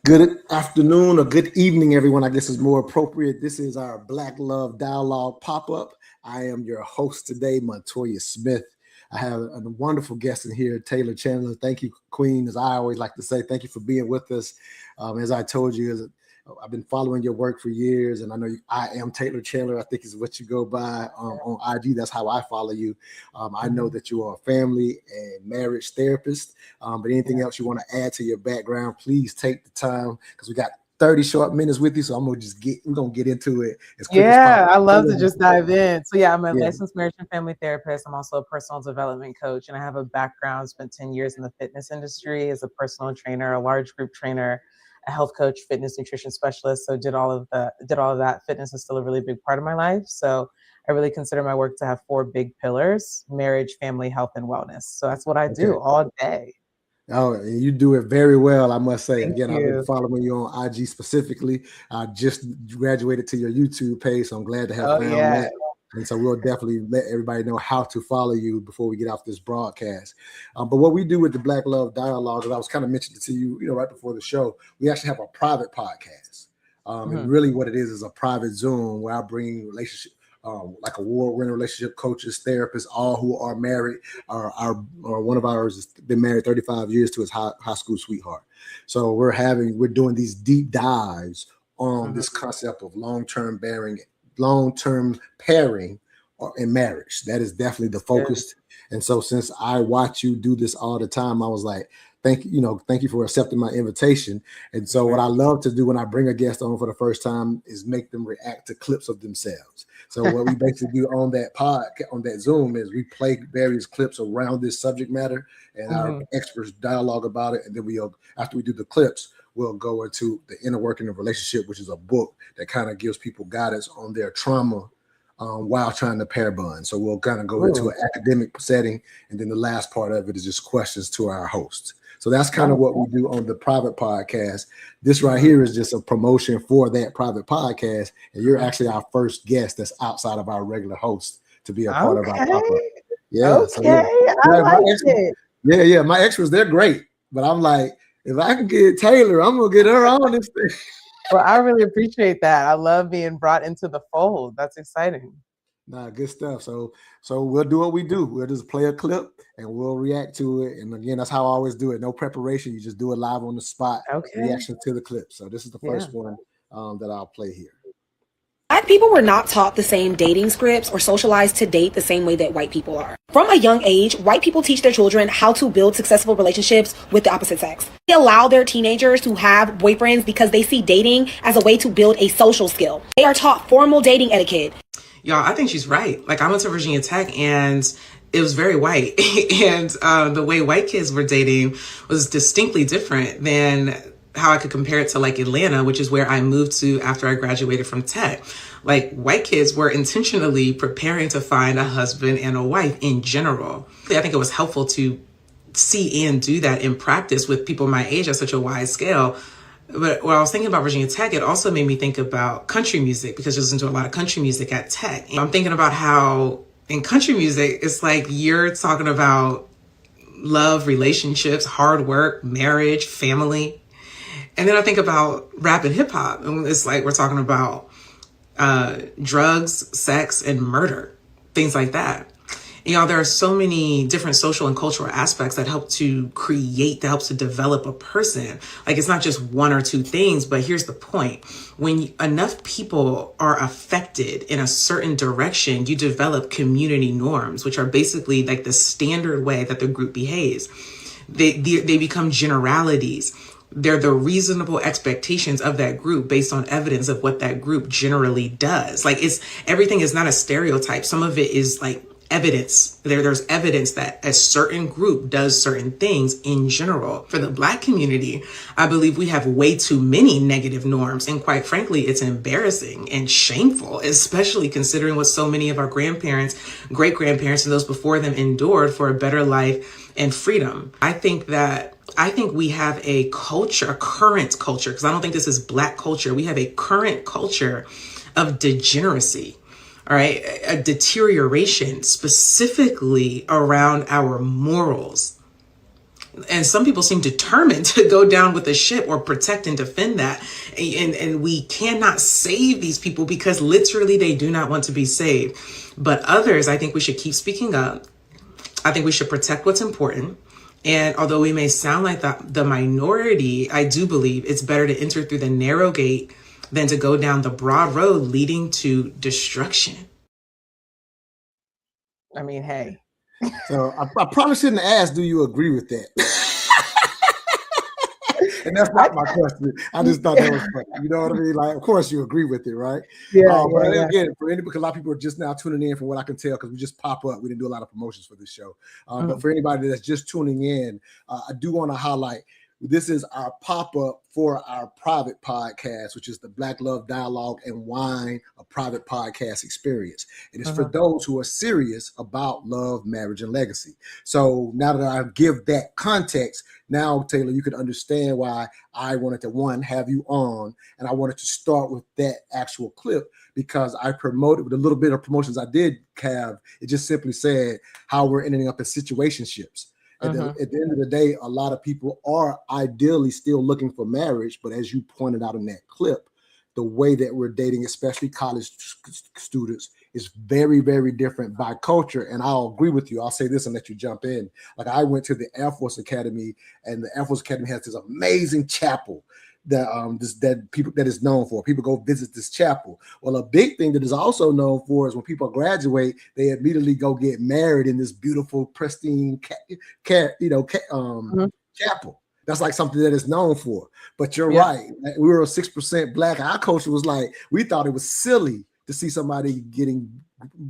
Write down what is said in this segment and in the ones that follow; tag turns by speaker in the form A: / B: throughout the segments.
A: Good afternoon or good evening, everyone. I guess is more appropriate. This is our Black Love Dialogue pop-up. I am your host today, Montoya Smith. I have a wonderful guest in here, Taylor Chandler. Thank you, Queen. As I always like to say, thank you for being with us. As I told you, I've been following your work for years, and I know I am Taylor Chandler, I think is what you go by on IG. That's how I follow you. I know that you are a family and marriage therapist, but anything else you want to add to your background, please take the time, because we got 30 short minutes with you, so we're gonna get into it as quick as possible.
B: I love to just dive in. So I'm a licensed marriage and family therapist. I'm also a personal development coach, and I have a background, spent 10 years in the fitness industry as a personal trainer, a large group trainer, a health coach, fitness nutrition specialist. So did all of that. Fitness is still a really big part of my life. So I really consider my work to have 4 big pillars: marriage, family, health, and wellness. So that's what I do all day.
A: Oh, you do it very well, I must say.
B: Thank
A: Again,
B: you.
A: I've been following you on IG specifically. I just graduated to your YouTube page, so I'm glad to have found that. And so we'll definitely let everybody know how to follow you before we get off this broadcast. But what we do with the Black Love Dialogue, as I was kind of mentioning to you, right before the show, we actually have a private podcast. And really what it is a private Zoom where I bring like award-winning relationship coaches, therapists, all who are married. One of ours has been married 35 years to his high school sweetheart. So we're doing these deep dives on this concept of long-term pairing in marriage. That is definitely the focus. And so since I watch you do this all the time, I was like, thank you for accepting my invitation. And so what I love to do when I bring a guest on for the first time is make them react to clips of themselves. So what we basically do on that Zoom is we play various clips around this subject matter, and our experts dialogue about it. And then after we do the clips, we'll go into the inner working of relationship, which is a book that kind of gives people guidance on their trauma while trying to pair bond. So we'll kind of go into an academic setting, and then the last part of it is just questions to our hosts. So that's kind of what we do on the private podcast. This right here is just a promotion for that private podcast, and you're actually our first guest that's outside of our regular host to be a part of our pop-up.
B: Yeah, I like it.
A: Yeah, my extras, they're great, but I'm like, if I can get Taylor, I'm gonna get her on this thing.
B: Well, I really appreciate that. I love being brought into the fold. That's exciting.
A: Nah, good stuff. So we'll do what we do. We'll just play a clip and we'll react to it. And again, that's how I always do it. No preparation. You just do it live on the spot. Reaction to the clip. So this is the first one that I'll play here.
C: Black people were not taught the same dating scripts or socialized to date the same way that white people are. From a young age, white people teach their children how to build successful relationships with the opposite sex. They allow their teenagers to have boyfriends because they see dating as a way to build a social skill. They are taught formal dating etiquette.
D: Y'all, I think she's right. Like, I went to Virginia Tech and it was very white. And the way white kids were dating was distinctly different than how I could compare it to like Atlanta, which is where I moved to after I graduated from Tech. Like, white kids were intentionally preparing to find a husband and a wife in general. I think it was helpful to see and do that in practice with people my age at such a wide scale. But when I was thinking about Virginia Tech, it also made me think about country music, because I listen to a lot of country music at Tech. And I'm thinking about how in country music, it's like you're talking about love, relationships, hard work, marriage, family. And then I think about rap and hip hop, and it's like we're talking about drugs, sex, and murder, things like that. You know, there are so many different social and cultural aspects that helps to develop a person. Like, it's not just one or two things, but here's the point. When enough people are affected in a certain direction, you develop community norms, which are basically like the standard way that the group behaves. They become generalities. They're the reasonable expectations of that group based on evidence of what that group generally does. Like, everything is not a stereotype. Some of it is like evidence. There's evidence that a certain group does certain things in general. For the Black community, I believe we have way too many negative norms. And quite frankly, it's embarrassing and shameful, especially considering what so many of our grandparents, great grandparents, and those before them endured for a better life and freedom. I think we have a current culture, because I don't think this is Black culture. We have a current culture of degeneracy. All right, a deterioration specifically around our morals. And some people seem determined to go down with the ship or protect and defend that. And we cannot save these people because literally they do not want to be saved. But others, I think we should keep speaking up. I think we should protect what's important. And although we may sound like the minority, I do believe it's better to enter through the narrow gate than to go down the broad road leading to destruction.
B: I mean, hey.
A: So I probably shouldn't ask, do you agree with that? And that's not my question. I just thought that was funny. You know what I mean? Like, of course you agree with it, right?
B: Yeah.
A: But again, for anybody, because a lot of people are just now tuning in, from what I can tell, because we just pop up. We didn't do a lot of promotions for this show. But for anybody that's just tuning in, I do want to highlight, this is our pop-up for our private podcast, which is the Black Love Dialogue and Wine, a private podcast experience. It is for those who are serious about love, marriage, and legacy. So now that I give that context, now, Taylor, you can understand why I wanted to, one, have you on, and I wanted to start with that actual clip, because I promoted, with a little bit of promotions I did have, it just simply said how we're ending up in situationships. At the end of the day, a lot of people are ideally still looking for marriage, but as you pointed out in that clip, the way that we're dating, especially college students, is very, very different by culture. And I'll agree with you. I'll say this and let you jump in. Like, I went to the Air Force Academy, and the Air Force Academy has this amazing chapel that is known for. People go visit this chapel. Well, a big thing that is also known for is when people graduate, they immediately go get married in this beautiful, pristine chapel. That's like something that is known for. But you're right. We were 6% Black. Our culture was like, we thought it was silly to see somebody getting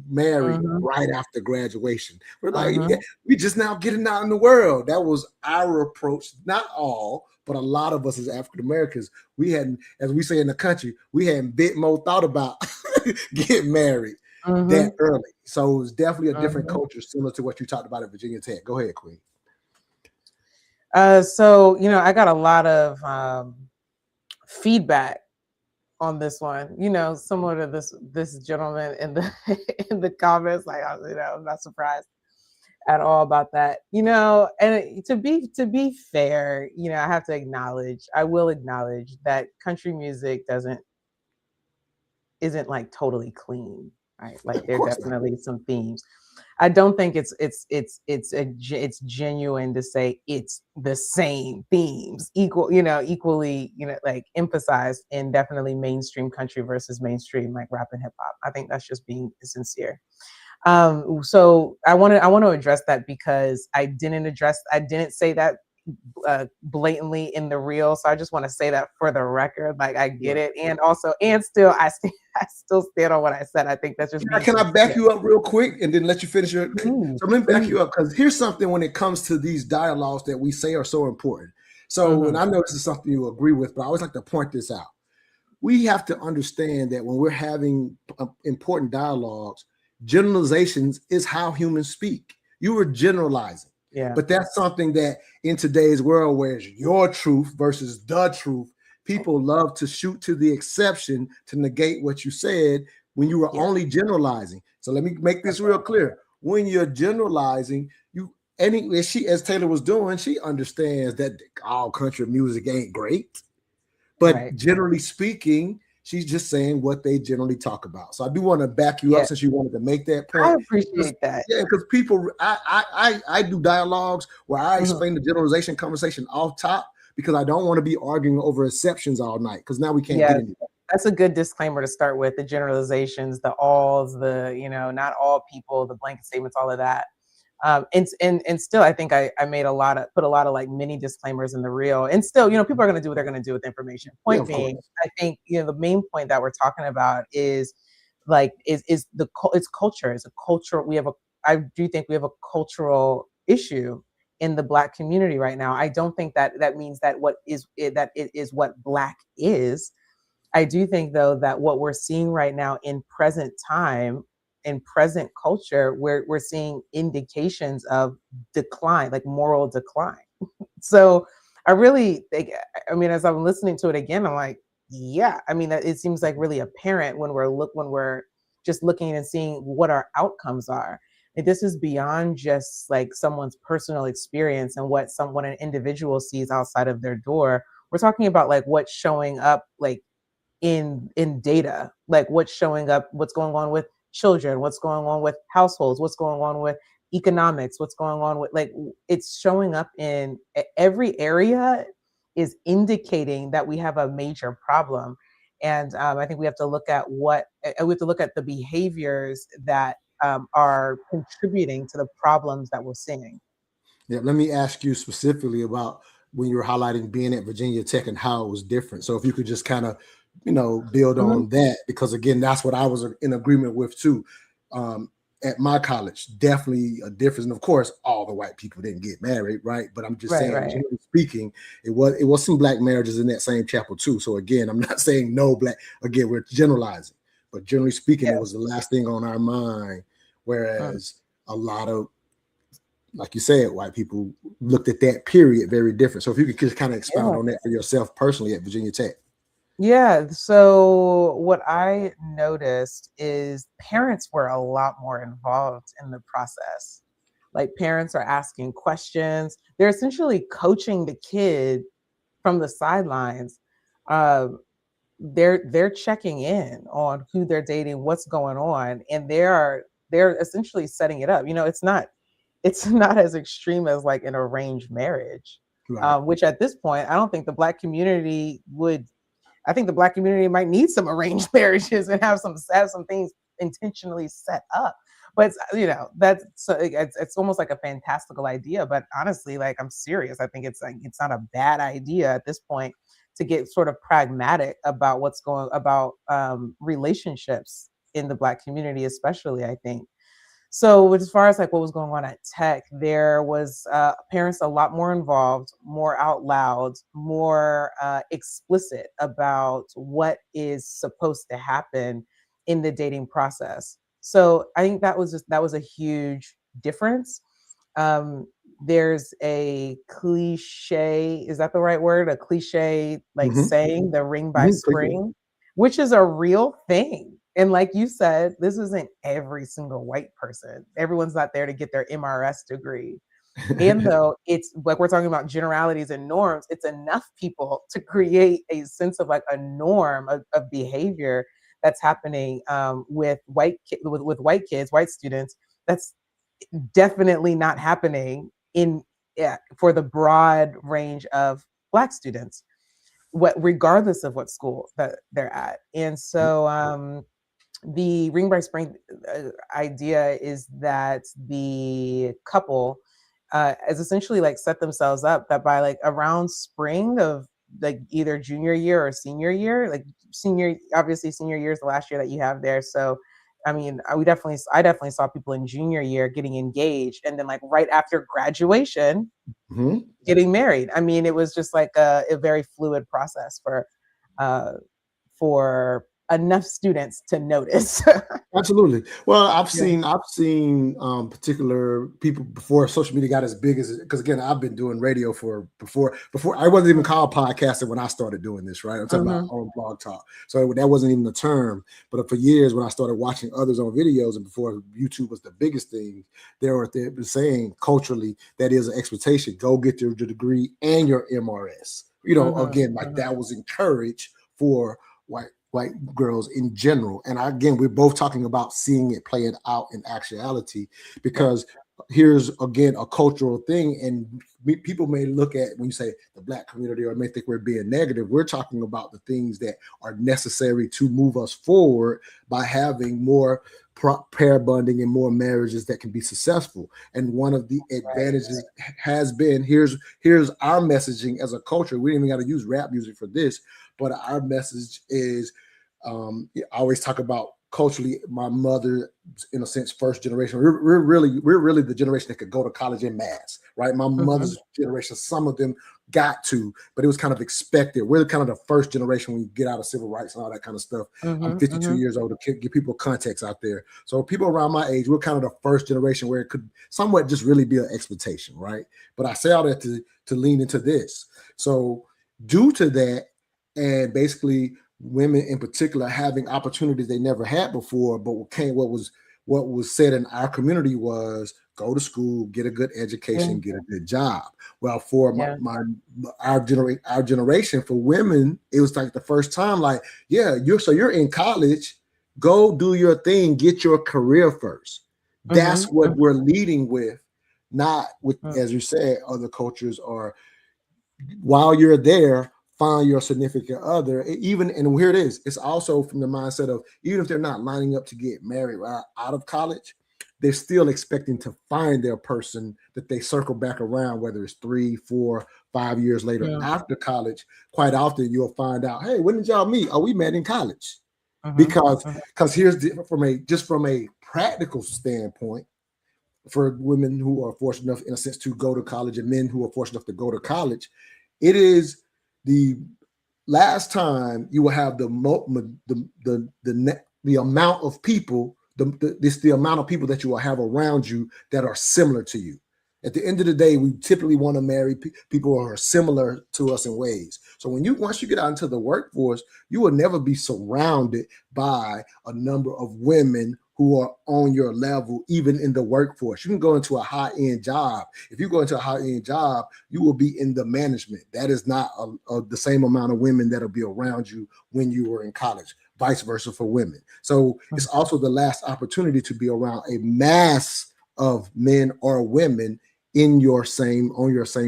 A: married right after graduation. We're like, we just now getting out in the world. That was our approach. Not all, but a lot of us as African Americans, we hadn't, as we say in the country, we hadn't bit more thought about getting married that early. So it was definitely a different culture, similar to what you talked about at Virginia Tech. Go ahead, Queen.
B: So, I got a lot of feedback on this one, similar to this gentleman in the comments. Like, I'm not surprised at all about that, and to be fair, I will acknowledge that country music isn't like totally clean, right? Like, there are definitely some themes. I don't think it's genuine to say it's the same themes, equally, like emphasized in definitely mainstream country versus mainstream like rap and hip hop. I think that's just being sincere. So I want to address that, because I didn't say that blatantly in the reel. So I just want to say that for the record, like, I get it. And also, I still stand on what I said. I think that's just.
A: Can I back you up real quick and then let you finish your? So let me back you up, because here's something when it comes to these dialogues that we say are so important. So, and I know this is something you agree with, but I always like to point this out. We have to understand that when we're having important dialogues, generalizations is how humans speak. You were generalizing.
B: Yeah.
A: But that's something that in today's world, where it's your truth versus the truth, people love to shoot to the exception to negate what you said when you were only generalizing. So let me make this real clear. When you're generalizing, as Taylor was doing, she understands that all country music ain't great. But generally speaking, she's just saying what they generally talk about. So I do want to back you up, since you wanted to make that point.
B: I appreciate that.
A: Yeah, because people, I do dialogues where I explain the generalization conversation off top, because I don't want to be arguing over exceptions all night, because now we can't get into that.
B: That's a good disclaimer to start with: the generalizations, the alls, not all people, the blanket statements, all of that. And still, I think I put a lot of like mini disclaimers in the reel, and still, people are going to do what they're going to do with information. Point being, I think, the main point that we're talking about is it's culture. It's a culture. I do think we have a cultural issue in the Black community right now. I don't think that means that it is what Black is. I do think, though, that what we're seeing right now in present time, in present culture, we're seeing indications of decline, like moral decline. So I really think, as I'm listening to it again, I'm like, it seems like really apparent when we're just looking and seeing what our outcomes are. This is beyond just like someone's personal experience and what an individual sees outside of their door. We're talking about like what's showing up like in data, like what's showing up, what's going on with children, what's going on with households, what's going on with economics, what's going on with like it's showing up in every area is indicating that we have a major problem. And I think we have to look at the behaviors that are contributing to the problems that we're seeing.
A: Yeah, let me ask you specifically about when you were highlighting being at Virginia Tech and how it was different. So if you could just kind of, build on that, because again, that's what I was in agreement with too. At my college, definitely a difference. And of course, all the white people didn't get married, right? But I'm just saying, generally speaking, it was some black marriages in that same chapel too. So again, I'm not saying no black. Again, we're generalizing, but generally speaking, it was the last thing on our mind. Whereas a lot of, like you said, white people looked at that period very different. So if you could just kind of expound on that for yourself personally at Virginia Tech.
B: Yeah. So what I noticed is parents were a lot more involved in the process. Like parents are asking questions. They're essentially coaching the kid from the sidelines. They're checking in on who they're dating, what's going on, and they're essentially setting it up. It's not as extreme as like an arranged marriage, which at this point, I don't think the Black community would. I think the Black community might need some arranged marriages and have some things intentionally set up. But it's almost like a fantastical idea. But honestly, like I'm serious. I think it's not a bad idea at this point to get sort of pragmatic about relationships in the Black community, especially. I think. So as far as like what was going on at Tech, there was parents a lot more involved, more out loud, more explicit about what is supposed to happen in the dating process. So I think that was a huge difference. There's a cliche, is that the right word? A cliche like saying, the ring by spring, which is a real thing. And like you said, this isn't every single white person. Everyone's not there to get their MRS degree. And though it's like we're talking about generalities and norms, it's enough people to create a sense of like a norm of behavior that's happening with white kids, white students. That's definitely not happening for the broad range of Black students, regardless of what school that they're at. And so the ring by spring idea is that the couple is essentially like set themselves up that by like around spring of like either junior year or senior year, like obviously senior year is the last year that you have there. So I mean, I definitely saw people in junior year getting engaged, and then like right after graduation, getting married. I mean, it was just like a very fluid process for enough students to notice.
A: Absolutely. Well, I've seen particular people before social media got as big as it, because again, I've been doing radio before I wasn't even called podcasting when I started doing this, right? I'm talking about on Blog Talk. So that wasn't even the term. But for years, when I started watching others on videos and before YouTube was the biggest thing, they were saying culturally that is an expectation. Go get your degree and your MRS. Again, like that was encouraged for white girls in general. And again, we're both talking about seeing it playing out in actuality, because here's again a cultural thing. And people may look at, when you say the Black community, or may think we're being negative, we're talking about the things that are necessary to move us forward by having more pair bonding and more marriages that can be successful. And one of the advantages has been, here's our messaging as a culture. We didn't even got to use rap music for this, but our message is, I always talk about culturally, my mother, in a sense, first generation. We're really the generation that could go to college en masse, right? My mother's generation, some of them got to, but it was kind of expected. We're kind of the first generation when you get out of civil rights and all that kind of stuff. I'm 52 years old, to give people context out there. So people around my age, we're kind of the first generation where it could somewhat just really be an expectation, right? But I say all that to lean into this. So due to that, and basically women in particular having opportunities they never had before, but what what was said in our community was go to school, get a good education, get a good job. Well, for our generation, for women, it was like the first time, like, you're in college, go do your thing, get your career first. That's what we're leading with, not with, as you said, other cultures, or while you're there, find your significant other. And here it is, it's also from the mindset of, even if they're not lining up to get married right out of college, they're still expecting to find their person that they circle back around, whether it's 3, 4, 5 years later after college. Quite often you'll find out, hey, when did y'all meet? Oh, we met in college. Because here's from a practical standpoint, for women who are fortunate enough, in a sense, to go to college, and men who are fortunate enough to go to college, it is the last time you will have the amount of people, the amount of people that you will have around you that are similar to you. At the end of the day, we typically want to marry people who are similar to us in ways. So once you get out into the workforce, you will never be surrounded by a number of women who are on your level, even in the workforce. You can go into a high-end job. If you go into a high-end job, you will be in the management. That is not the same amount of women that'll be around you when you were in college, vice versa for women. So it's also the last opportunity to be around a mass of men or women on your same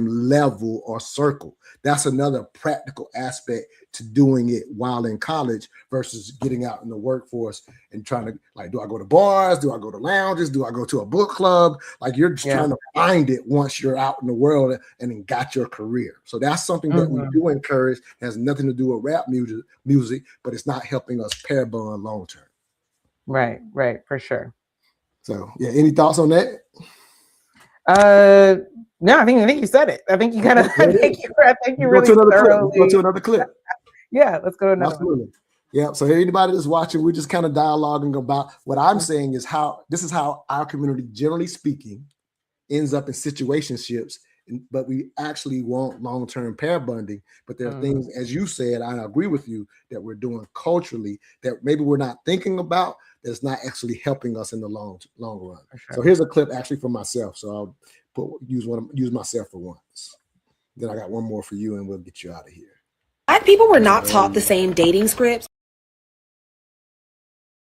A: level or circle. That's another practical aspect to doing it while in college versus getting out in the workforce and trying to, like, do I go to bars? Do I go to lounges? Do I go to a book club? Like, you're just trying to find it once you're out in the world and then got your career. So that's something that we do encourage. It has nothing to do with rap music, but it's not helping us pair bond long term.
B: Right, for sure.
A: So any thoughts on that?
B: No, I think you said it. I think you kind of. I think you really thoroughly.
A: Go to another clip.
B: Yeah, let's go to another.
A: Absolutely. One. Yeah. So anybody that's watching, we're just kind of dialoguing about what I'm saying is how our community, generally speaking, ends up in situationships. But we actually want long-term pair bonding. But there are things, as you said, I agree with you, that we're doing culturally that maybe we're not thinking about, that's not actually helping us in the long run. Sure. So here's a clip actually for myself. So I'll use myself for once. Then I got one more for you, and we'll get you out of here.
C: Black people were not taught the same dating scripts.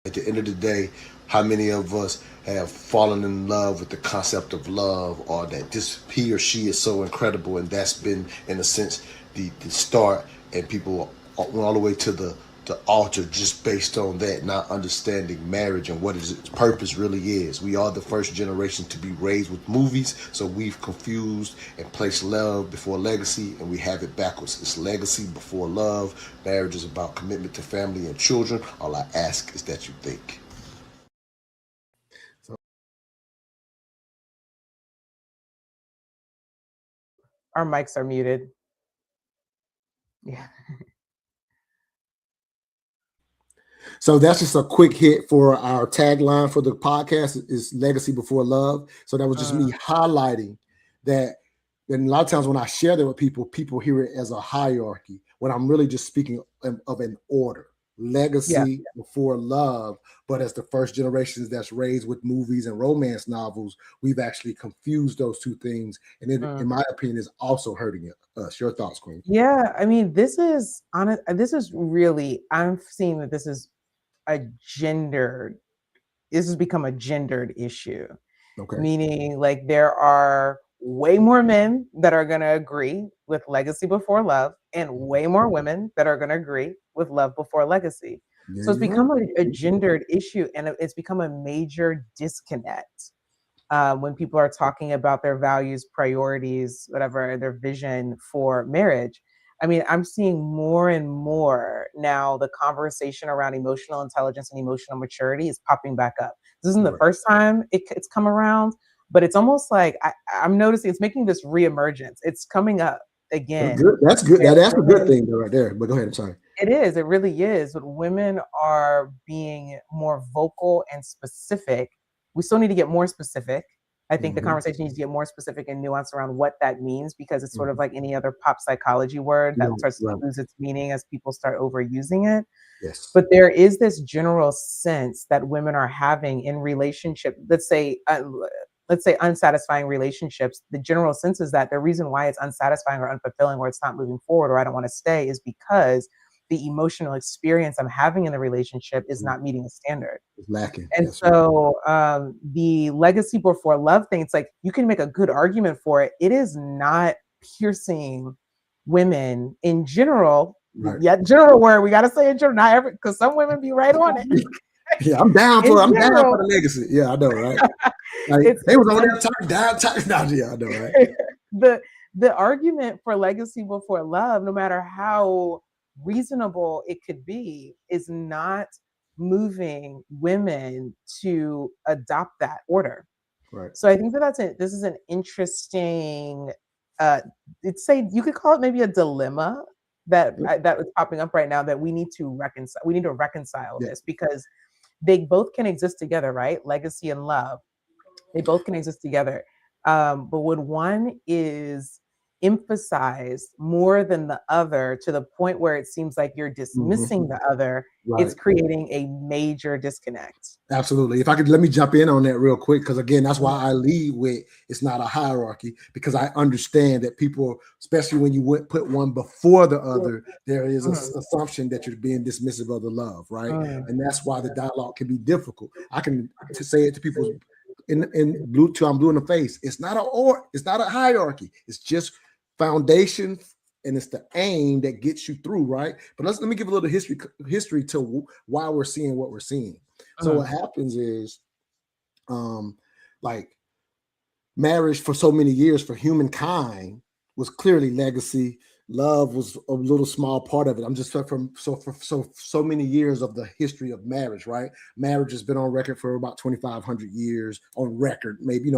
E: At the end of the day, how many of us have fallen in love with the concept of love, or that he or she is so incredible, and that's been, in a sense, the start, and people went all the way to the altar just based on that, not understanding marriage and what its purpose really is. We are the first generation to be raised with movies, so we've confused and placed love before legacy, and we have it backwards. It's legacy before love. Marriage is about commitment to family and children. All I ask is that you think.
B: Our mics are muted. Yeah.
A: So that's just a quick hit for our tagline for the podcast, is legacy before love. So that was just me highlighting that. And a lot of times when I share that with people hear it as a hierarchy, when I'm really just speaking of an order. Legacy before love. But as the first generations that's raised with movies and romance novels, we've actually confused those two things. And it, in my opinion, is also hurting us. Your thoughts, Queen?
B: Yeah, I mean, this is really, I'm seeing that this has become a gendered issue. Okay. Meaning, like, there are way more men that are going to agree with legacy before love, and way more women that are going to agree with love before legacy. Yeah, so it's become a gendered issue, and it's become a major disconnect when people are talking about their values, priorities, whatever, their vision for marriage. I mean, I'm seeing more and more now the conversation around emotional intelligence and emotional maturity is popping back up. This isn't the first time it's come around, but it's almost like I'm noticing it's making this reemergence. It's coming up again.
A: That's good. That's a good thing right there. But go ahead. I'm sorry.
B: It is. It really is. But women are being more vocal and specific. We still need to get more specific I think the conversation needs to get more specific and nuanced around what that means, because it's sort of like any other pop psychology word that starts to lose its meaning as people start overusing it.
A: Yes.
B: But there is this general sense that women are having in relationship, let's say unsatisfying relationships. The general sense is that the reason why it's unsatisfying or unfulfilling, or it's not moving forward, or I don't want to stay, is because the emotional experience I'm having in the relationship is not meeting a standard.
A: It's lacking.
B: And so the legacy before love thing, it's like, you can make a good argument for it. It is not piercing women in general.
A: Right.
B: Yeah, general word. We got to say in general, not every, because some women be right on it.
A: Yeah, I'm down for the legacy. Yeah, I know, right? Like, they was on there talking down. Yeah, I know, right?
B: The argument for legacy before love, no matter how reasonable it could be, is not moving women to adopt that order.
A: Right.
B: So I think this is an interesting, you could call it maybe a dilemma that is popping up right now, that we need to reconcile. We need to reconcile this, because they both can exist together, right? Legacy and love, they both can exist together. But when one is emphasized more than the other, to the point where it seems like you're dismissing the other, it's creating a major disconnect.
A: Absolutely. If I could, let me jump in on that real quick, because again, that's why I lead with it's not a hierarchy, because I understand that people, especially when you put one before the other, there is an assumption that you're being dismissive of the love, right? And that's why the dialogue can be difficult. I can say it to people in blue till I'm blue in the face. It's not a hierarchy. It's just foundation, and it's the aim that gets you through, right? But let me give a little history to why we're seeing what we're seeing. So what happens is, like, marriage for so many years for humankind was clearly legacy. Love was a little small part of it. I'm just from so many years of the history of marriage, right? Marriage has been on record for about 2,500 years on record. Maybe,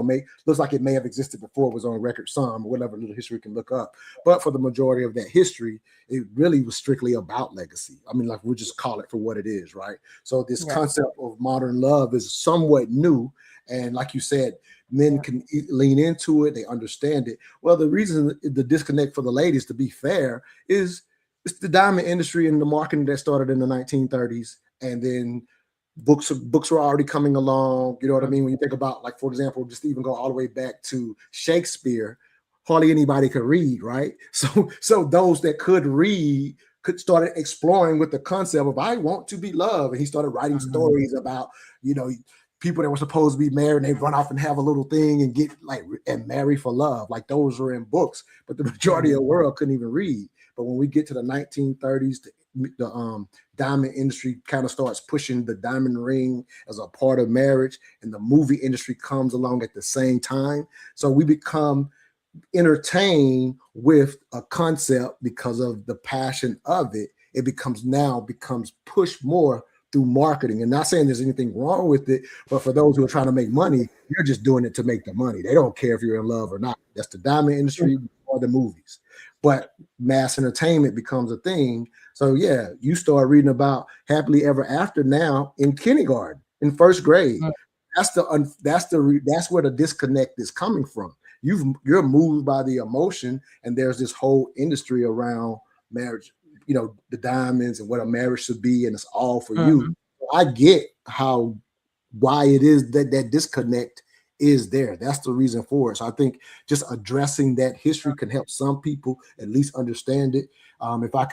A: looks like it may have existed before it was on record, some, whatever little history can look up. But for the majority of that history, it really was strictly about legacy. I mean, like, we'll just call it for what it is, right? So this concept of modern love is somewhat new. And like you said, men can lean into it. They understand it. Well, the reason the disconnect for the ladies, to be fair, is it's the diamond industry and the marketing that started in the 1930s. And then books were already coming along. You know what I mean? When you think about, like, for example, just even go all the way back to Shakespeare, hardly anybody could read, right? So those that could read could start exploring with the concept of, I want to be loved. And he started writing stories about, people that were supposed to be married, and they run off and have a little thing and get and marry for love. Like, those were in books, but the majority of the world couldn't even read. But when we get to the 1930s, the diamond industry kind of starts pushing the diamond ring as a part of marriage, and the movie industry comes along at the same time. So we become entertained with a concept because of the passion of it. It becomes pushed more through marketing. And not saying there's anything wrong with it, but for those who are trying to make money, you're just doing it to make the money. They don't care if you're in love or not. That's the diamond industry or the movies. But mass entertainment becomes a thing. So yeah, you start reading about happily ever after now in kindergarten, in first grade. That's where the disconnect is coming from. You're moved by the emotion, and there's this whole industry around marriage, the diamonds and what a marriage should be, and it's all for you. I get why it is that disconnect is there. That's the reason for it. So I think just addressing that history can help some people at least understand it. If I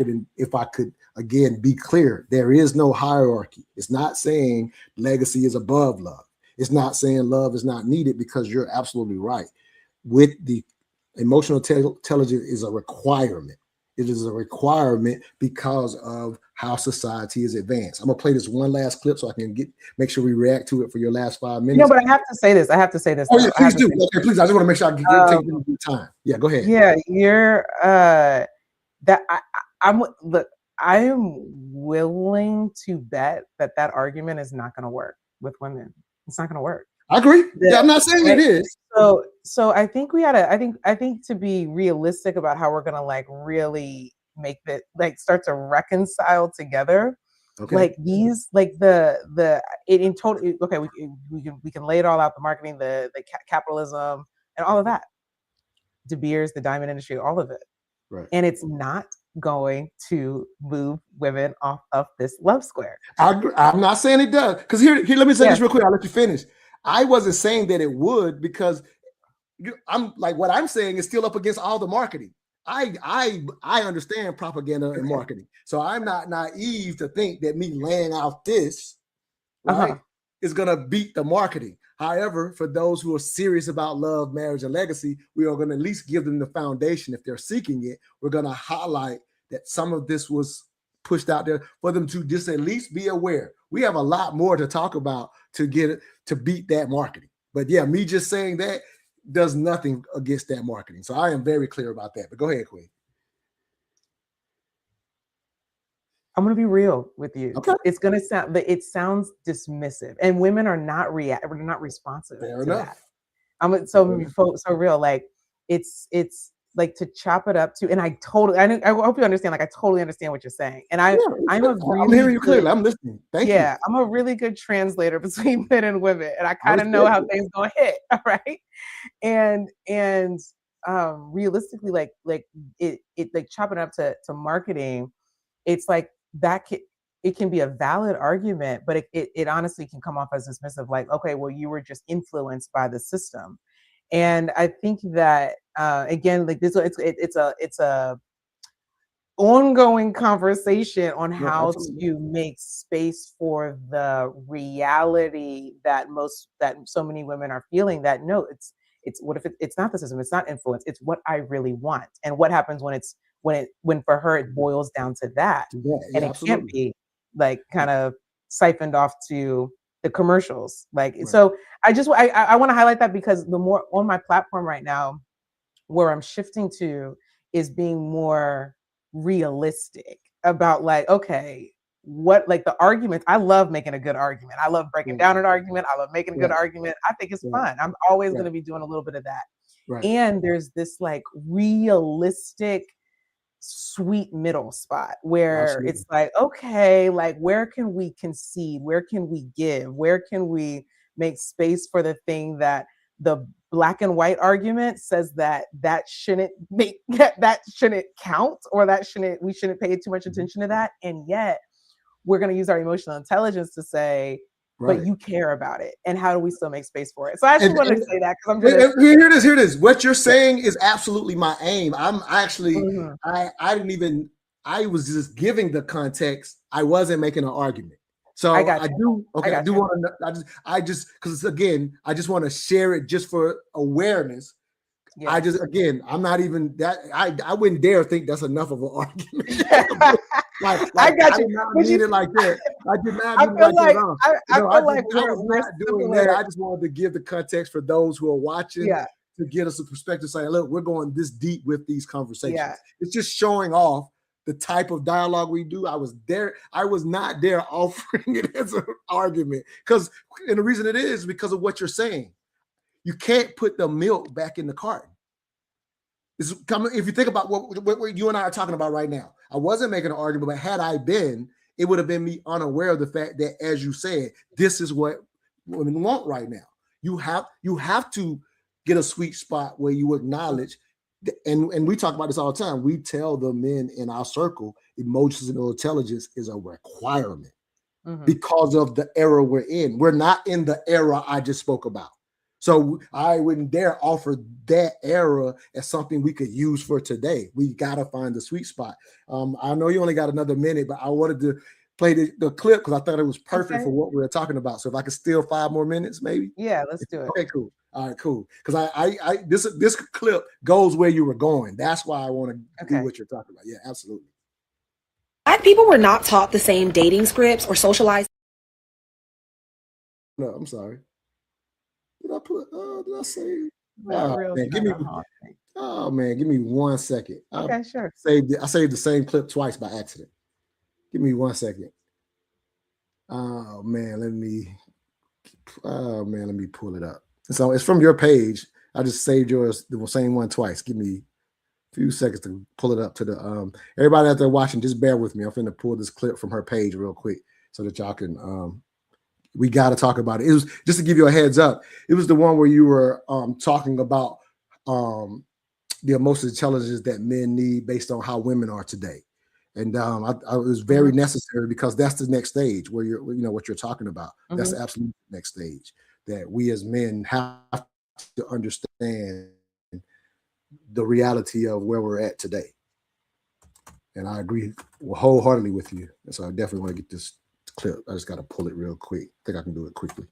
A: could again be clear, there is no hierarchy. It's not saying legacy is above love. It's not saying love is not needed, because you're absolutely right. With the emotional intelligence is a requirement. It is a requirement because of how society is advanced. I'm gonna play this one last clip so I can make sure we react to it for your last 5 minutes.
B: No, but I have to say this.
A: Oh yeah, please do. Okay, please. I just want to make sure I take your time. Yeah, go ahead.
B: Yeah, you're I am willing to bet that argument is not going to work with women. It's not going to work.
A: I agree. Yeah, I'm not saying it is.
B: So I think I think to be realistic about how we're gonna really make that start to reconcile together.
A: Okay.
B: Like these, like it in total. Okay, we can lay it all out: the marketing, the capitalism, and all of that. De Beers, the diamond industry, all of it.
A: Right.
B: And it's not going to move women off of this love square.
A: I'm not saying it does. Because here, let me say this real quick. I'll let you finish. I wasn't saying that it would, because I'm like, what I'm saying is still up against all the marketing. I understand propaganda and marketing. So I'm not naive to think that me laying out this, right, is going to beat the marketing. However, for those who are serious about love, marriage, and legacy, we are going to at least give them the foundation. If they're seeking it, we're going to highlight that some of this was pushed out there for them to just at least be aware. We have a lot more to talk about to get it to beat that marketing. But yeah, me just saying that does nothing against that marketing. So I am very clear about that. But go ahead, Queen.
B: I'm going to be real with you.
A: Okay.
B: It's going to sound, it sounds dismissive, and women are not responsive
A: Fair
B: to
A: enough.
B: that. So real. Like it's like to chop it up to, and I hope you understand. Like I totally understand what you're saying, and I'm
A: hearing you clearly. I'm listening. Thank you.
B: Yeah, I'm a really good translator between men and women, and I kind of know how things gonna hit. All right, and realistically, like it like chopping up to marketing, it's like that it can be a valid argument, but it honestly can come off as dismissive, like, okay, well, you were just influenced by the system. And I think that again, like this, it's a ongoing conversation on how to make space for the reality that so many women are feeling, that no, it's what if it's not the system, it's not influence, it's what I really want. And what happens when for her it boils down to that. And it can't be like kind of siphoned off to the commercials. Like, so I want to highlight that, because the more on my platform right now, where I'm shifting to is being more realistic about, like, okay, what, like the arguments. I love making a good argument. I love breaking down an argument. I love making a good argument. I think it's fun. I'm always going to be doing a little bit of that. And there's this like realistic, sweet middle spot where it's like, okay, like where can we concede? Where can we give? Where can we make space for the thing that the black and white argument says that shouldn't count, or we shouldn't pay too much attention to that. And yet we're going to use our emotional intelligence to say, but you care about it. And how do we still make space for it? So I just wanted to say that, because I'm going to
A: hear this. What you're saying is absolutely my aim. I'm actually, I was just giving the context. I wasn't making an argument. So I do want to, because again, I just want to share it just for awareness. Yeah. I'm not even that, I wouldn't dare think that's enough of an argument. Like I got you. I did not mean it like that. I did not mean it like that. I feel like we're doing that. I just wanted to give the context for those who are watching to get us a perspective, saying, look, we're going this deep with these conversations. Yeah. It's just showing off the type of dialogue we do. I was not there offering it as an argument, and the reason it is because of what you're saying. You can't put the milk back in the carton. If you think about what you and I are talking about right now, I wasn't making an argument, but had I been, it would have been me unaware of the fact that, as you said, this is what women want right now. You have to get a sweet spot where you acknowledge, and we talk about this all the time. We tell the men in our circle, emotional intelligence is a requirement because of the era we're in. We're not in the era I just spoke about. So I wouldn't dare offer that era as something we could use for today. We got to find the sweet spot. I know you only got another minute, but I wanted to play the clip because I thought it was perfect for what we were talking about. So if I could steal 5 more minutes, maybe.
B: Yeah, let's do it.
A: Okay, cool. All right, cool. Because this clip goes where you were going. That's why I want to do what you're talking about. Yeah, absolutely.
C: Black people were not taught the same dating scripts or socialized.
A: No, I'm sorry. Did I say? Give me 1 second.
B: Okay, sure.
A: I saved the same clip twice by accident. Give me 1 second. Oh man, let me pull it up. So it's from your page. I just saved yours, the same one twice. Give me few seconds to pull it up to the everybody out there watching. Just bear with me. I'm finna pull this clip from her page real quick so that y'all can. We got to talk about it. It was just to give you a heads up. It was the one where you were talking about the emotional intelligence that men need based on how women are today. And I was very necessary because that's the next stage where you're, you know, what you're talking about. That's the absolute next stage that we as men have to understand the reality of where we're at today. And I agree wholeheartedly with you. And so I definitely want to get this clip. I just got to pull it real quick. I think I can do it quickly.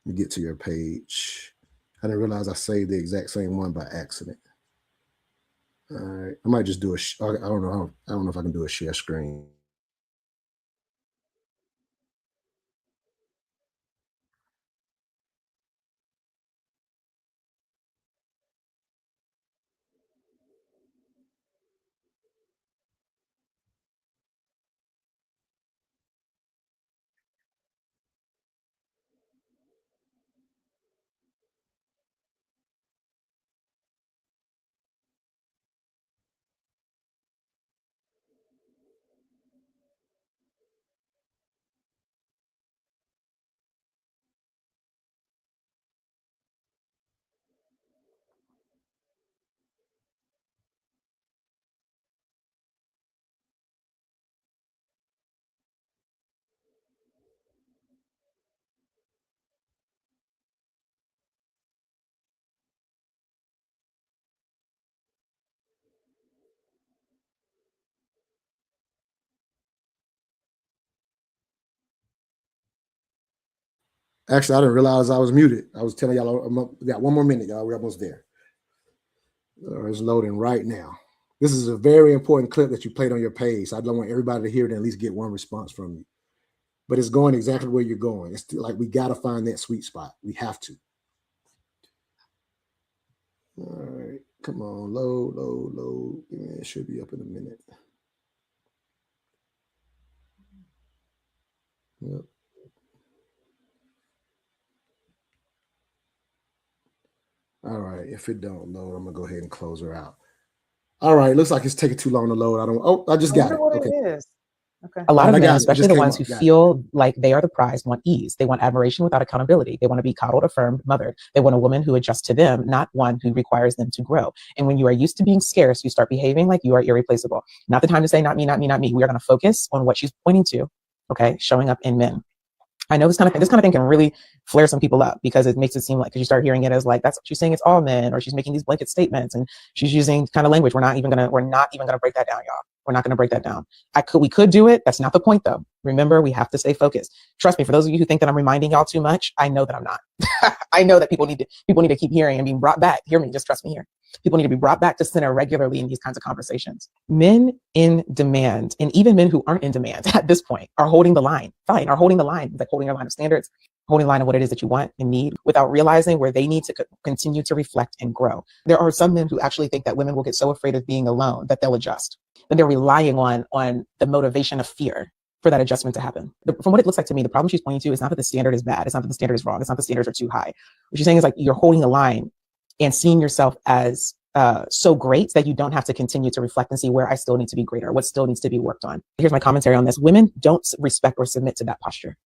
A: Let me get to your page. I didn't realize I saved the exact same one by accident. All right, I might just do I don't know. I don't know if I can do a share screen. Actually, I didn't realize I was muted. I was telling y'all, we got one more minute, y'all. We're almost there. It's loading right now. This is a very important clip that you played on your page. So I don't want everybody to hear it and at least get one response from you. But it's going exactly where you're going. It's like we got to find that sweet spot. We have to. All right. Come on. Load. It should be up in a minute. Yep. All right. If it don't load, I'm going to go ahead and close her out. All right. Looks like it's taking too long to load. I just got it.
B: Okay. It is.
F: Okay. A lot of men, especially the ones who feel like they are the prize, want ease. They want admiration without accountability. They want to be coddled, affirmed, mothered. They want a woman who adjusts to them, not one who requires them to grow. And when you are used to being scarce, you start behaving like you are irreplaceable. Not the time to say, not me, not me, not me. We are going to focus on what she's pointing to. Okay. Showing up in men. I know this kind of thing can really flare some people up because it makes it seem like, because you start hearing it as like, that's what she's saying, it's all men, or she's making these blanket statements and she's using kind of language. We're not even gonna break that down, y'all. We're not gonna break that down. We could do it. That's not the point though. Remember, we have to stay focused. Trust me, for those of you who think that I'm reminding y'all too much, I know that I'm not. I know that people need to keep hearing and being brought back. Hear me, just trust me here. People need to be brought back to center regularly in these kinds of conversations. Men in demand, and even men who aren't in demand at this point, are holding the line. Fine, are holding the line, like holding a line of standards, holding the line of what it is that you want and need, without realizing where they need to continue to reflect and grow. There are some men who actually think that women will get so afraid of being alone that they'll adjust. That they're relying on the motivation of fear for that adjustment to happen. From what it looks like to me, the problem she's pointing to is not that the standard is bad. It's not that the standard is wrong. It's not the standards are too high. What she's saying is like, you're holding the line and seeing yourself as so great that you don't have to continue to reflect and see where I still need to be greater, what still needs to be worked on. Here's my commentary on this. Women don't respect or submit to that posture,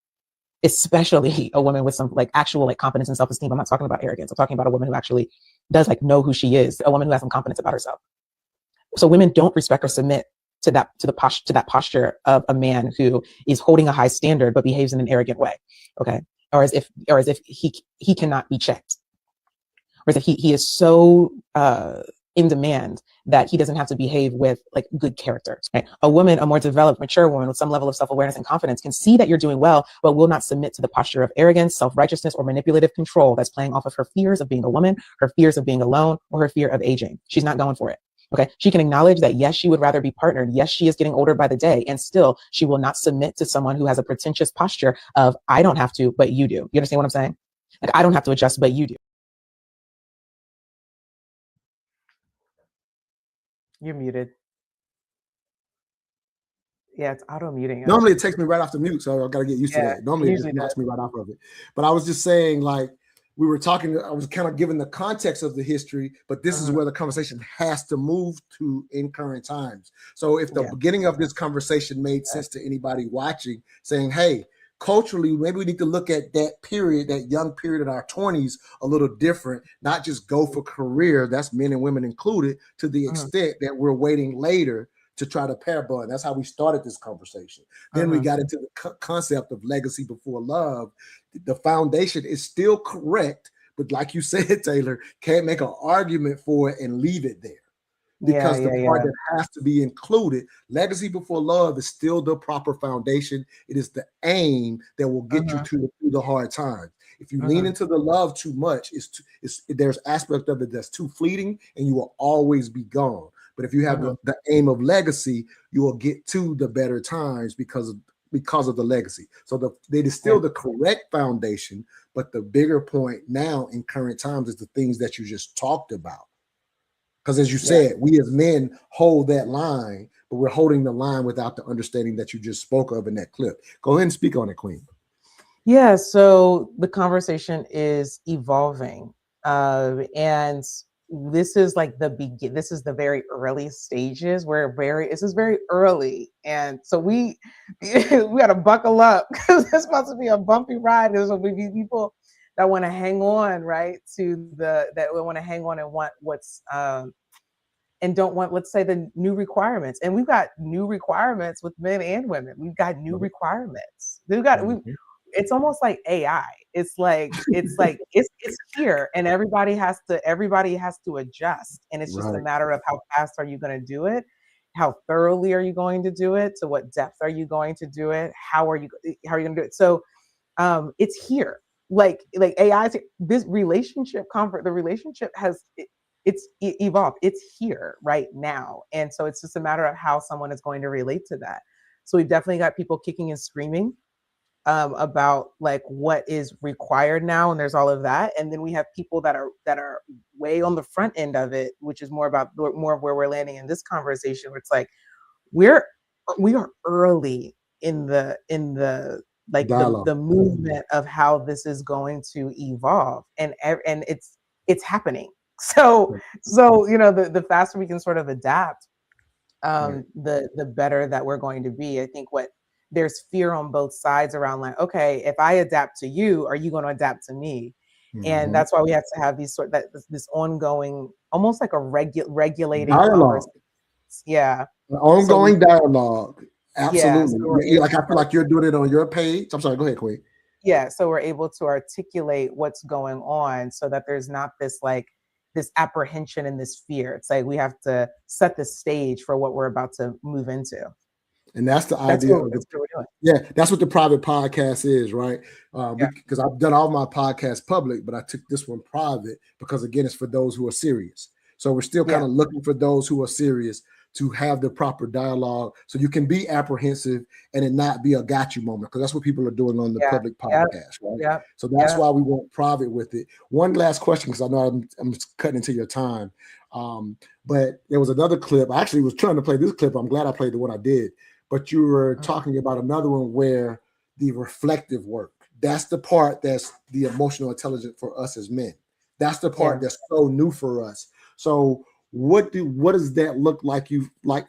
F: especially a woman with some like actual like confidence and self-esteem. I'm not talking about arrogance. I'm talking about a woman who actually does like know who she is, a woman who has some confidence about herself. So women don't respect or submit to that posture of a man who is holding a high standard but behaves in an arrogant way. Okay. Or as if he cannot be checked. Or as if he is so in demand that he doesn't have to behave with like good character. Right? A more developed, mature woman with some level of self-awareness and confidence can see that you're doing well, but will not submit to the posture of arrogance, self-righteousness, or manipulative control that's playing off of her fears of being a woman, her fears of being alone, or her fear of aging. She's not going for it. Okay. She can acknowledge that, yes, she would rather be partnered. Yes, she is getting older by the day. And still, she will not submit to someone who has a pretentious posture of, I don't have to, but you do. You understand what I'm saying? Like, I don't have to adjust, but you do.
B: You're muted. Yeah, it's auto muting.
A: Normally it takes me right off the mute, so I got to get used to that. Normally it just knocks me right off of it. But I was just saying, like, we were talking, I was kind of giving the context of the history, but this is where the conversation has to move to in current times. So if the beginning of this conversation made sense to anybody watching, saying, hey, culturally, maybe we need to look at that period, that young period in our 20s, a little different, not just go for career, that's men and women included, to the extent that we're waiting later to try to pair bond. That's how we started this conversation. Then we got into the concept of legacy before love. The foundation is still correct, but like you said, Taylor, can't make an argument for it and leave it there. Because the part that has to be included, legacy before love is still the proper foundation. It is the aim that will get you through the hard times. If you lean into the love too much, there's aspect of it that's too fleeting and you will always be gone. But if you have the aim of legacy, you will get to the better times because of the legacy. So it is still the correct foundation, but the bigger point now in current times is the things that you just talked about. Because as you said, we as men hold that line, but we're holding the line without the understanding that you just spoke of in that clip. Go ahead and speak on it, Queen.
B: Yeah, so the conversation is evolving. And this is like this is the very early stages. This is very early. And so we gotta buckle up because it's supposed to be a bumpy ride. There's going to be people that want to hang on, right, that want to hang on and want what's and don't want, let's say, the new requirements. And we've got new requirements with men and women. We've got new requirements. It's almost like AI. It's here, and everybody has to adjust. And it's just a matter of how fast are you going to do it? How thoroughly are you going to do it? To what depth are you going to do it? How are you going to do it? So it's here. Like AI, this relationship comfort, the relationship it's evolved. It's here right now. And so it's just a matter of how someone is going to relate to that. So we've definitely got people kicking and screaming about like what is required now, and there's all of that. And then we have people that are way on the front end of it, which is more of where we're landing in this conversation, where it's like we are early in the like the movement of how this is going to evolve, and it's happening. So the faster we can sort of adapt, the better that we're going to be. I think there's fear on both sides around like, okay, if I adapt to you, are you going to adapt to me? And that's why we have to have this ongoing, almost like a regulating
A: dialogue.
B: Yeah,
A: ongoing dialogue. Absolutely. I feel like you're doing it on your page. I'm sorry. Go ahead, Queen.
B: Yeah. So we're able to articulate what's going on, so that there's not this apprehension and this fear. It's like we have to set the stage for what we're about to move into.
A: And that's the idea of it. Yeah, that's what the private podcast is, right? Because I've done all my podcasts public, but I took this one private because, again, it's for those who are serious. So we're still kind of looking for those who are serious to have the proper dialogue, so you can be apprehensive and it not be a got you moment, because that's what people are doing on the public podcast, right?
B: Yeah.
A: So that's why we went private with it. One last question, because I know I'm cutting into your time, but there was another clip. I actually was trying to play this clip. I'm glad I played the one I did. But you were talking about another one where the reflective work, that's the part that's the emotional intelligence for us as men. That's the part that's so new for us. So what does that look like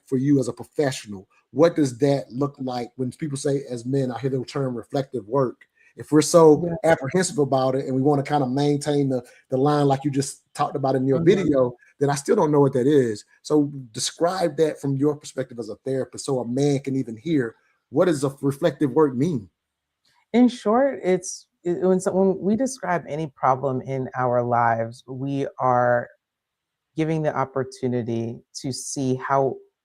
A: for you as a professional? What does that look like when people say as men, I hear the term reflective work? If we're so apprehensive about it and we want to kind of maintain the line like you just talked about in your video, then I still don't know what that is. So describe that from your perspective as a therapist, so a man can even hear, what does a reflective work mean?
B: In short, when we describe any problem in our lives, we are giving the opportunity to see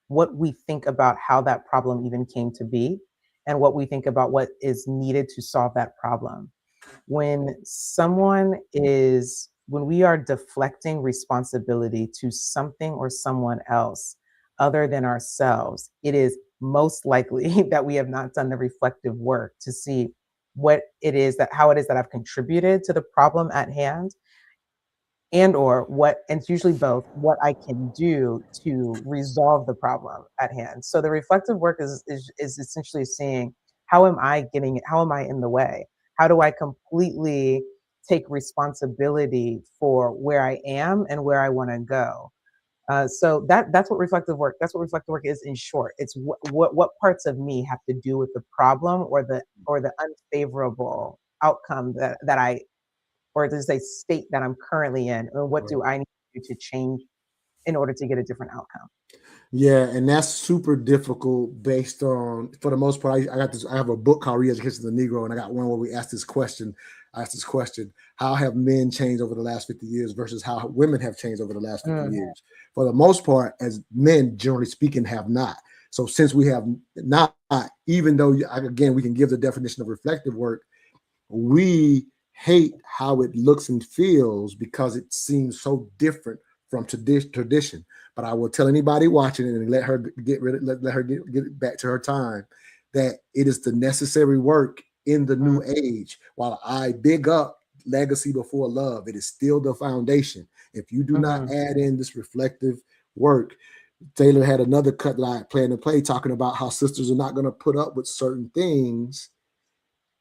B: what we think about how that problem even came to be, and what we think about what is needed to solve that problem. When we are deflecting responsibility to something or someone else other than ourselves, it is most likely that we have not done the reflective work to see how it is that I've contributed to the problem at hand, and it's usually both, what I can do to resolve the problem at hand. So the reflective work is essentially seeing, how am I in the way? How do I completely take responsibility for where I am and where I want to go. So that's what reflective work. That's what reflective work is in short. It's what parts of me have to do with the problem or the unfavorable outcome that I, or to say state that I'm currently in, and what do I need to do to change in order to get a different outcome.
A: Yeah, and that's super difficult based on, for the most part, I have a book called Re-Education of the Negro, and I got one where we asked this question, how have men changed over the last 50 years versus how women have changed over the last 50 years? For the most part, as men, generally speaking, have not. So since we have not, even though, again, we can give the definition of reflective work, we hate how it looks and feels because it seems so different from tradition. But I will tell anybody watching it and let her get back to her time that it is the necessary work in the new age. While I big up legacy before love, it is still the foundation. If you do not add in this reflective work, Taylor had another cut that I planned to play talking about how sisters are not going to put up with certain things.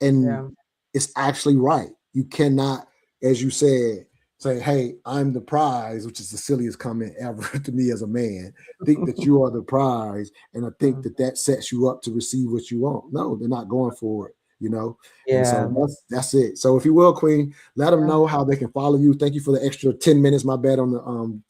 A: And it's actually right. You cannot, as you said, say, hey, I'm the prize, which is the silliest comment ever to me as a man. Think that you are the prize, and I think that sets you up to receive what you want. No, they're not going for it, you know? And so that's it. So if you will, Queen, let them know how they can follow you. Thank you for the extra 10 minutes, my bad, on the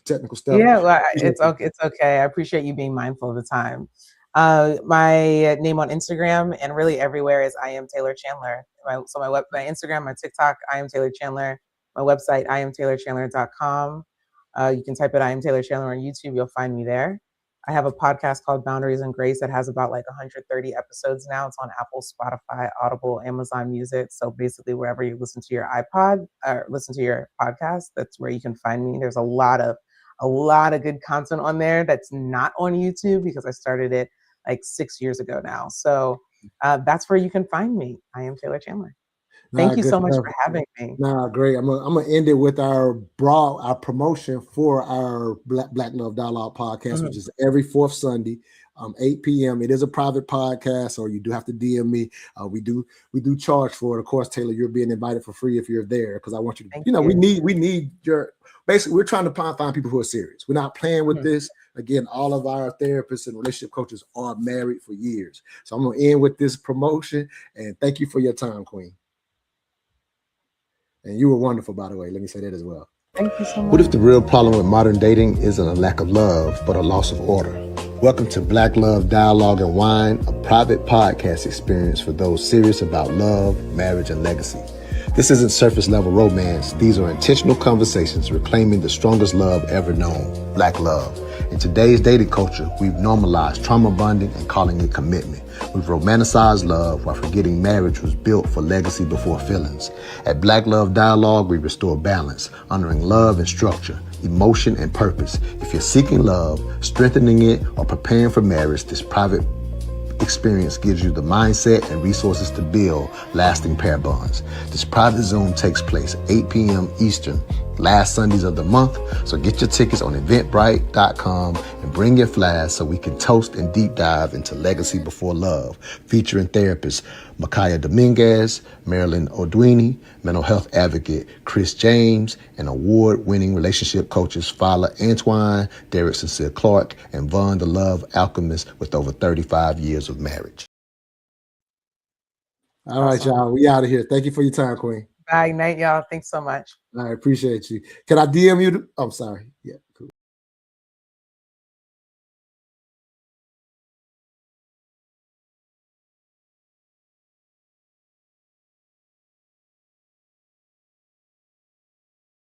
A: technical stuff.
B: Yeah, well, it's okay. I appreciate you being mindful of the time. My name on Instagram and really everywhere is I am Taylor Chandler. My Instagram, my TikTok, I am Taylor Chandler. My website, IamTaylorChandler.com. You can type it I am Taylor Chandler on YouTube. You'll find me there. I have a podcast called Boundaries and Grace that has about like 130 episodes now. It's on Apple, Spotify, Audible, Amazon Music. So basically wherever you listen to your iPod or listen to your podcast, that's where you can find me. There's a lot of good content on there that's not on YouTube because I started it like 6 years ago now. So that's where you can find me. I am Taylor Chandler. Thank you so much for having me.
A: Great. I'm gonna end it with our promotion for our Black Love Dialogue podcast, which is every fourth Sunday, 8 p.m. It is a private podcast, so you do have to DM me. We do charge for it. Of course, Taylor, you're being invited for free if you're there, because I want you to. We need your. Basically, we're trying to find people who are serious. We're not playing with this. Again, all of our therapists and relationship coaches are married for years. So I'm gonna end with this promotion, and thank you for your time, Queen. And you were wonderful, by the way. Let me say that as well.
B: Thank you so much.
E: What if the real problem with modern dating isn't a lack of love, but a loss of order? Welcome to Black Love Dialogue and Wine, a private podcast experience for those serious about love, marriage, and legacy. This isn't surface level romance. These are intentional conversations reclaiming the strongest love ever known, Black love. In today's dating culture, we've normalized trauma bonding and calling it commitment. We've romanticized love while forgetting marriage was built for legacy before feelings. At Black Love Dialogue, we restore balance, honoring love and structure, emotion and purpose. If you're seeking love, strengthening it, or preparing for marriage, this private experience gives you the mindset and resources to build lasting pair bonds. This private Zoom takes place 8 p.m. Eastern, last Sundays of the month. So get your tickets on eventbrite.com and bring your flash so we can toast and deep dive into legacy before love, featuring therapists Makaya Dominguez, Marilyn Odwini, mental health advocate Chris James, and award-winning relationship coaches Fala Antoine, Derek Cecile Clark, and Vaughn the Love Alchemist with over 35 years of marriage.
A: All right, y'all. We out of here. Thank you for your time, Queen.
B: Bye. Night, y'all. Thanks so much.
A: I appreciate you. Can I DM you? I'm sorry. Yeah.